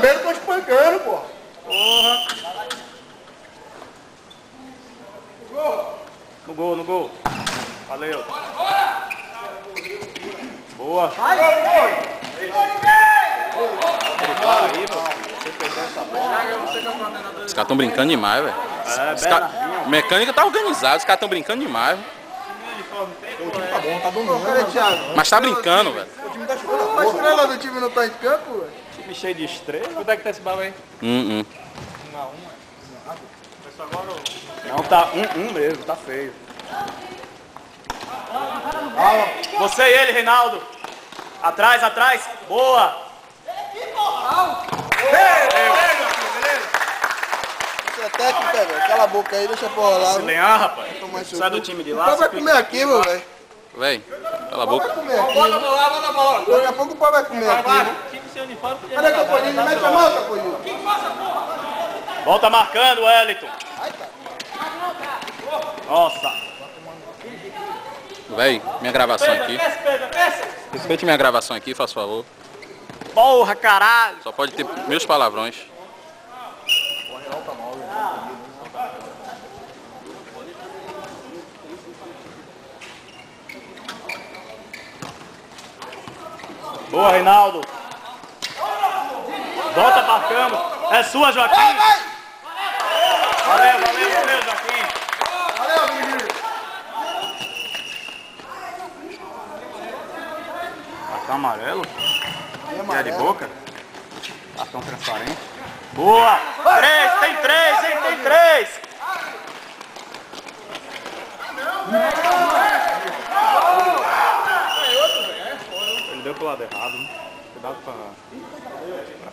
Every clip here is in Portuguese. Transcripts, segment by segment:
também não tô espancando, pô. Porra. No gol, no gol. Valeu. Boa. Vai, Os caras estão brincando demais, velho. Mecânica tá organizada, os caras estão brincando demais. O time tá bom, tá dominando. Mas tá brincando, velho. O time tá chorando. A estrela do time não tá em campo, velho. Time cheio de estrela. Quanto é que tá esse balo aí? 1-1. Não, tá 1-1 mesmo, tá feio. Você e ele, Reinaldo. Atrás, atrás. Boa. Isso é técnica, velho. Cala a boca aí, deixa pra rolar. Se lenhar, rapaz. Sai Sai do time de O lá. pai vai comer aqui, meu velho. Véi, cala a O pai boca. vai comer aqui. Bota a bola. Daqui a pouco o pai vai comer aqui. Cadê a Capolinho? Mete a mão, Capolinho. Volta marcando, Wellington. Nossa. Véi, minha gravação aqui. Respeite minha gravação aqui, faz favor. Porra, caralho. Só pode ter meus palavrões. Boa, Reinaldo. Volta marcando. É sua, Joaquim. Valeu, valeu, valeu, Joaquim. Valeu, menino. Cartão amarelo? É de boca? Cartão transparente. Boa! 3, tem 3, hein? Tem 3! Ele deu pro lado errado, né? Cuidado pra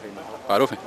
Reinaldo. Parou, velho?